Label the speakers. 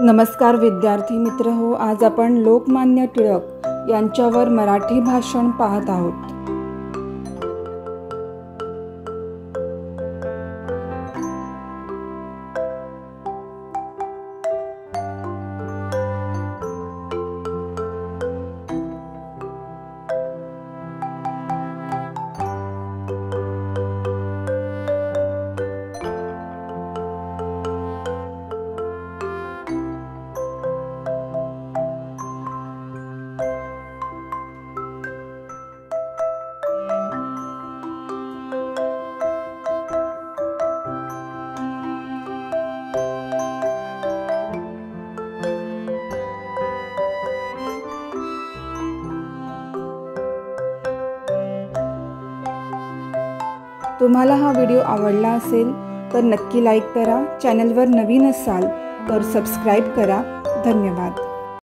Speaker 1: नमस्कार विद्यार्थी मित्र हो, आज आपण लोकमान्य टिळक यांच्यावर मराठी भाषण पाहत आहोत। तुम्हाला हा व्हिडिओ आवडला असेल तर नक्की लाईक करा। चॅनलवर नवीन असाल तर सबस्क्राईब करा। धन्यवाद।